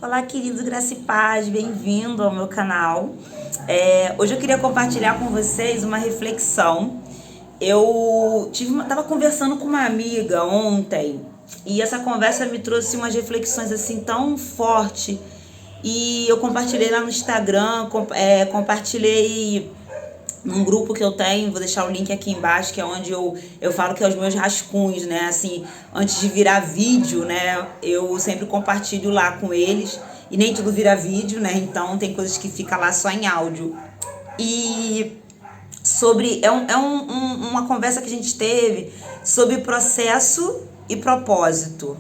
Olá, querido, graça e paz, bem-vindo ao meu canal. Hoje eu queria compartilhar com vocês uma reflexão. Tava conversando com uma amiga ontem e essa conversa me trouxe umas reflexões assim tão forte e eu compartilhei lá no Instagram, compartilhei num grupo que eu tenho, vou deixar o link aqui embaixo, que é onde eu falo que é os meus rascunhos, né? Assim, antes de virar vídeo, né? Eu sempre compartilho lá com eles. E nem tudo vira vídeo, né? Então tem coisas que fica lá só em áudio. E uma conversa que a gente teve sobre processo e propósito.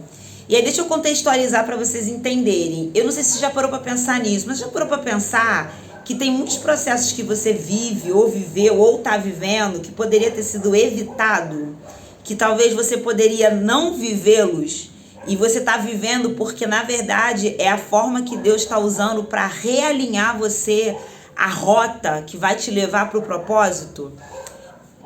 E aí deixa eu contextualizar para vocês entenderem. Eu não sei se você já parou para pensar nisso, mas já parou para pensar que tem muitos processos que você vive, ou viveu, ou está vivendo, que poderia ter sido evitado, que talvez você poderia não vivê-los, e você está vivendo porque, na verdade, é a forma que Deus está usando para realinhar você a rota que vai te levar para o propósito?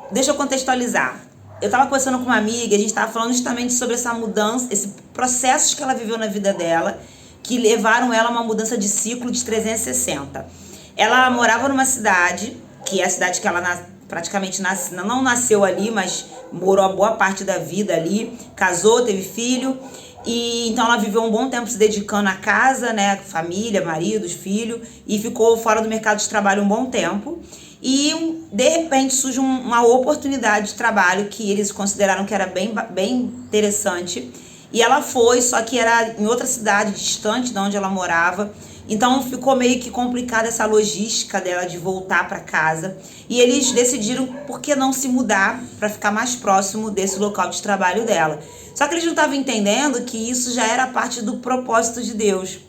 Deixa eu contextualizar. Eu estava conversando com uma amiga, a gente estava falando justamente sobre essa mudança, esses processos que ela viveu na vida dela, que levaram ela a uma mudança de ciclo de 360. Ela morava numa cidade, que é a cidade que ela praticamente não nasceu ali, mas morou a boa parte da vida ali, casou, teve filho, e então ela viveu um bom tempo se dedicando à casa, né, família, marido, filho, e ficou fora do mercado de trabalho um bom tempo. E de repente surge uma oportunidade de trabalho que eles consideraram que era bem interessante. E ela foi, só que era em outra cidade distante de onde ela morava. Então ficou meio que complicada essa logística dela de voltar para casa. E eles decidiram por que não se mudar para ficar mais próximo desse local de trabalho dela. Só que eles não estavam entendendo que isso já era parte do propósito de Deus.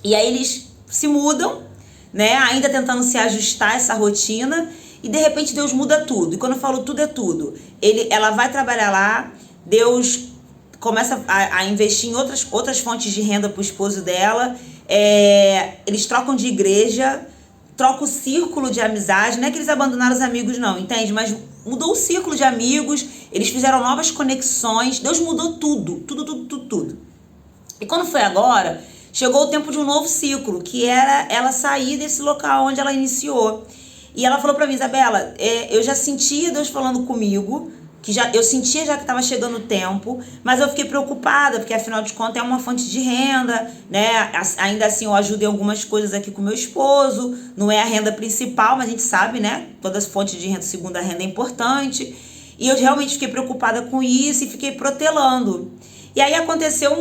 E aí eles se mudam, né? Ainda tentando se ajustar a essa rotina. E de repente Deus muda tudo. E quando eu falo tudo é tudo. Ela vai trabalhar lá, Deus começa a investir em outras fontes de renda para o esposo dela. Eles trocam de igreja, trocam o círculo de amizade. Não é que eles abandonaram os amigos, não, entende? Mas mudou o círculo de amigos, eles fizeram novas conexões. Deus mudou tudo. E quando foi agora, chegou o tempo de um novo ciclo, que era ela sair desse local onde ela iniciou. E ela falou para mim: Isabela, eu já sentia Deus falando comigo, eu sentia já que estava chegando o tempo, mas eu fiquei preocupada, porque afinal de contas é uma fonte de renda, né? Ainda assim eu ajudo em algumas coisas aqui com meu esposo, não é a renda principal, mas a gente sabe, né? Toda fonte de renda, segunda renda é importante. E eu realmente fiquei preocupada com isso e fiquei protelando. E aí aconteceu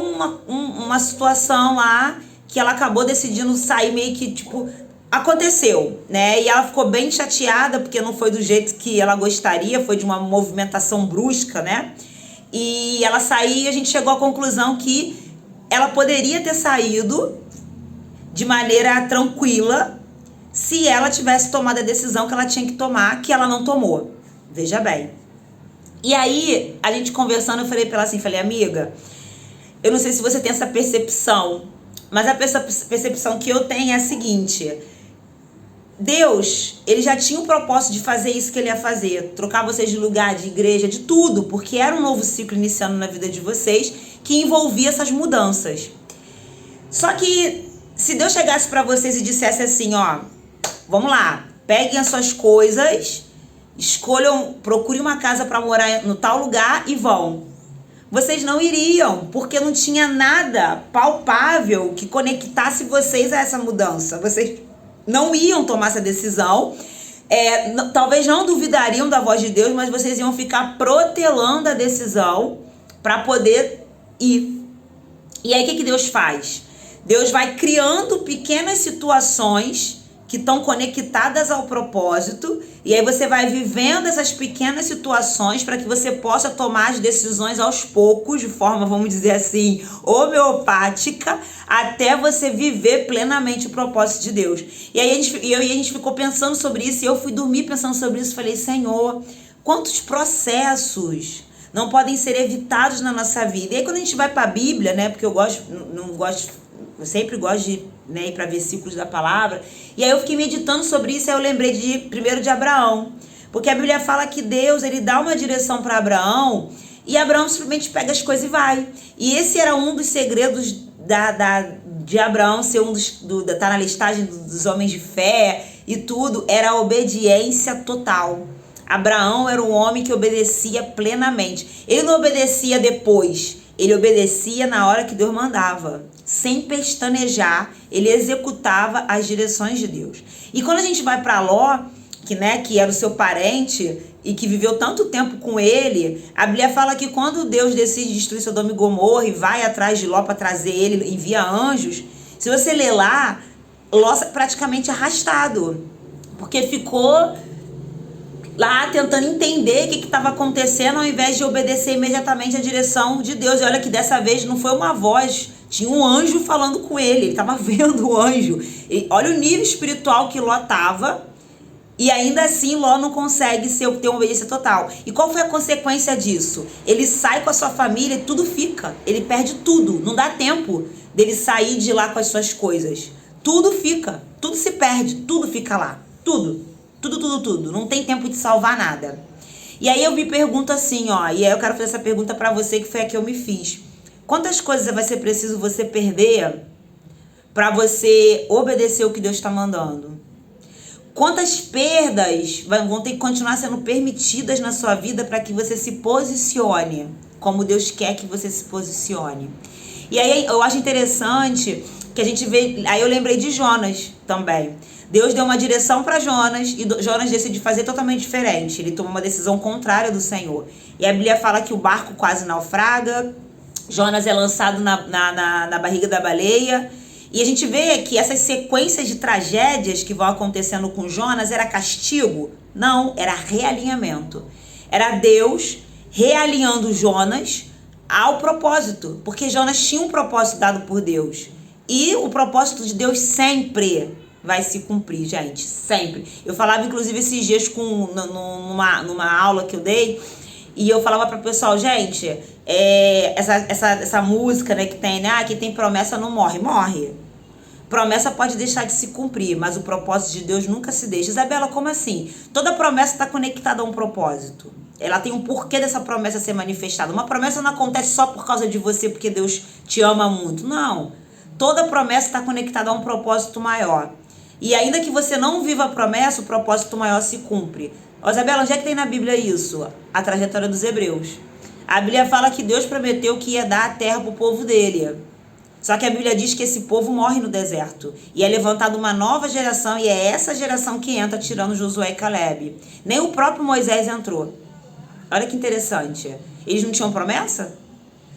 uma situação lá que ela acabou decidindo sair meio que, tipo, aconteceu, né? E ela ficou bem chateada porque não foi do jeito que ela gostaria, foi de uma movimentação brusca, né? E ela saiu e a gente chegou à conclusão que ela poderia ter saído de maneira tranquila se ela tivesse tomado a decisão que ela tinha que tomar, que ela não tomou. Veja bem. E aí, a gente conversando, eu falei pra ela assim, amiga, eu não sei se você tem essa percepção, mas a percepção que eu tenho é a seguinte: Deus, ele já tinha o propósito de fazer isso que ele ia fazer, trocar vocês de lugar, de igreja, de tudo, porque era um novo ciclo iniciando na vida de vocês que envolvia essas mudanças. Só que se Deus chegasse para vocês e dissesse assim, ó, vamos lá, peguem as suas coisas, escolham, procurem uma casa para morar no tal lugar e vão. Vocês não iriam, porque não tinha nada palpável que conectasse vocês a essa mudança. Vocês não iam tomar essa decisão, talvez não duvidariam da voz de Deus, mas vocês iam ficar protelando a decisão para poder ir. E aí o que Deus faz? Deus vai criando pequenas situações que estão conectadas ao propósito, e aí você vai vivendo essas pequenas situações para que você possa tomar as decisões aos poucos, de forma, vamos dizer assim, homeopática, até você viver plenamente o propósito de Deus. E aí a gente ficou pensando sobre isso, e eu fui dormir pensando sobre isso, falei, Senhor, quantos processos não podem ser evitados na nossa vida? E aí quando a gente vai para a Bíblia, né, porque eu sempre gosto de, né, ir para versículos da palavra, e aí eu fiquei meditando sobre isso, aí eu lembrei primeiro de Abraão, porque a Bíblia fala que Deus, ele dá uma direção para E Abraão simplesmente pega as coisas e vai. E esse era um dos segredos de Abraão ser tá na listagem dos homens de fé e tudo, era a obediência total. Abraão era um homem que obedecia plenamente. Ele não obedecia depois, ele obedecia na hora que Deus mandava. Sem pestanejar, ele executava as direções de Deus. E quando a gente vai para Ló, que era o seu parente e que viveu tanto tempo com ele, a Bíblia fala que quando Deus decide destruir Sodoma e Gomorra e vai atrás de Ló para trazer ele, envia anjos, se você ler lá, Ló praticamente arrastado, porque ficou lá tentando entender o que estava acontecendo ao invés de obedecer imediatamente a direção de Deus. E olha que dessa vez não foi uma voz, tinha um anjo falando com ele estava vendo o anjo. E olha o nível espiritual que Ló estava. E ainda assim, Ló não consegue ter uma obediência total. E qual foi a consequência disso? Ele sai com a sua família e tudo fica. Ele perde tudo. Não dá tempo dele sair de lá com as suas coisas. Tudo fica. Tudo se perde. Tudo fica lá. Tudo. Tudo. Não tem tempo de salvar nada. E aí eu me pergunto assim, e aí eu quero fazer essa pergunta pra você, que foi a que eu me fiz. Quantas coisas vai ser preciso você perder pra você obedecer o que Deus está mandando? Quantas perdas vão ter que continuar sendo permitidas na sua vida para que você se posicione como Deus quer que você se posicione? E aí eu acho interessante que a gente vê... Aí eu lembrei de Jonas também. Deus deu uma direção para Jonas e Jonas decidiu fazer totalmente diferente. Ele tomou uma decisão contrária do Senhor. E a Bíblia fala que o barco quase naufraga, Jonas é lançado na barriga da baleia. E a gente vê que essas sequências de tragédias que vão acontecendo com Jonas era castigo? Não, era realinhamento. Era Deus realinhando Jonas ao propósito. Porque Jonas tinha um propósito dado por Deus. E o propósito de Deus sempre vai se cumprir, gente. Sempre. Eu falava, inclusive, esses dias numa aula que eu dei. E eu falava para o pessoal, gente, essa música, né, que tem, quem tem promessa não morre. Morre. Promessa pode deixar de se cumprir, mas o propósito de Deus nunca se deixa. Isabela, como assim? Toda promessa está conectada a um propósito. Ela tem um porquê dessa promessa ser manifestada. Uma promessa não acontece só por causa de você, porque Deus te ama muito. Não. Toda promessa está conectada a um propósito maior. E ainda que você não viva a promessa, o propósito maior se cumpre. Isabela, onde é que tem na Bíblia isso? A trajetória dos Hebreus. A Bíblia fala que Deus prometeu que ia dar a terra para o povo dele. Só que a Bíblia diz que esse povo morre no deserto. E é levantada uma nova geração, e é essa geração que entra tirando Josué e Caleb. Nem o próprio Moisés entrou. Olha que interessante. Eles não tinham promessa?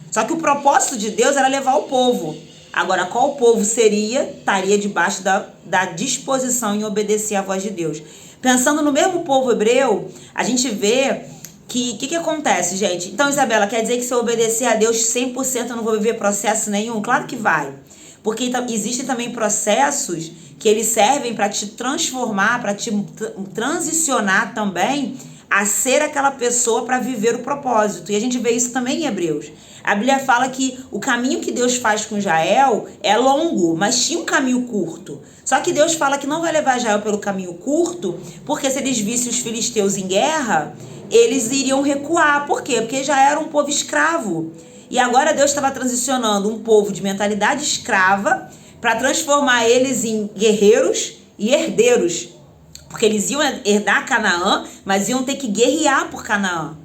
Só que o propósito de Deus era levar o povo. Agora, qual povo seria? Estaria debaixo da disposição em obedecer à voz de Deus. Pensando no mesmo povo hebreu, a gente vê que acontece, gente? Então, Isabela, quer dizer que se eu obedecer a Deus 100% eu não vou viver processo nenhum? Claro que vai. Porque existem também processos que eles servem para te transformar, para te transicionar também a ser aquela pessoa para viver o propósito. E a gente vê isso também em Hebreus. A Bíblia fala que o caminho que Deus faz com Israel é longo, mas tinha um caminho curto. Só que Deus fala que não vai levar Israel pelo caminho curto, porque se eles vissem os filisteus em guerra, eles iriam recuar. Por quê? Porque já era um povo escravo. E agora Deus estava transicionando um povo de mentalidade escrava para transformar eles em guerreiros e herdeiros. Porque eles iam herdar Canaã, mas iam ter que guerrear por Canaã.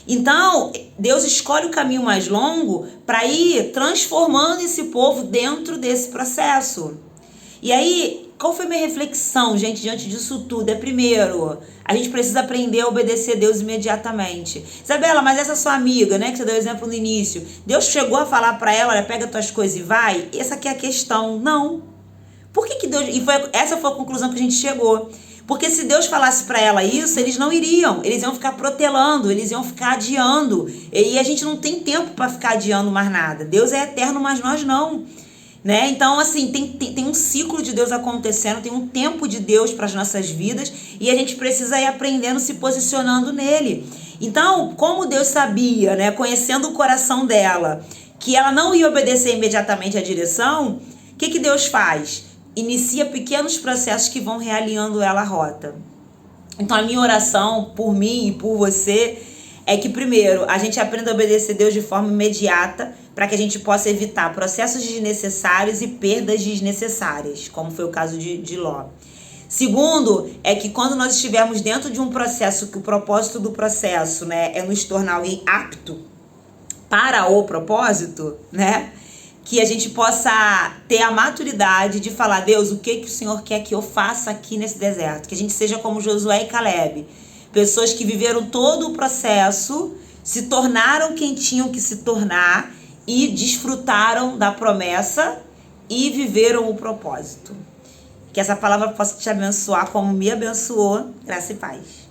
Então, Deus escolhe o caminho mais longo para ir transformando esse povo dentro desse processo. E aí, qual foi minha reflexão, gente, diante disso tudo? Primeiro, a gente precisa aprender a obedecer a Deus imediatamente. Isabela, mas essa sua amiga, né, que você deu exemplo no início, Deus chegou a falar para ela, olha, pega tuas coisas e vai? Essa aqui é a questão. Não. Por que Deus... essa foi a conclusão que a gente chegou. Porque se Deus falasse para ela isso, eles não iriam. Eles iam ficar protelando, eles iam ficar adiando. E a gente não tem tempo para ficar adiando mais nada. Deus é eterno, mas nós não. Né? Então, assim, tem um ciclo de Deus acontecendo, tem um tempo de Deus para as nossas vidas e a gente precisa ir aprendendo, se posicionando nele. Então, como Deus sabia, né, conhecendo o coração dela, que ela não ia obedecer imediatamente à direção, o que Deus faz? Inicia pequenos processos que vão realinhando ela a rota. Então, a minha oração por mim e por você é que, primeiro, a gente aprenda a obedecer a Deus de forma imediata, para que a gente possa evitar processos desnecessários e perdas desnecessárias, como foi o caso de Ló. Segundo, é que quando nós estivermos dentro de um processo, que o propósito do processo, né, é nos tornar alguém apto para o propósito, né, que a gente possa ter a maturidade de falar, Deus, o que o Senhor quer que eu faça aqui nesse deserto? Que a gente seja como Josué e Caleb, pessoas que viveram todo o processo, se tornaram quem tinham que se tornar e desfrutaram da promessa e viveram o propósito. Que essa palavra possa te abençoar como me abençoou. Graça e paz.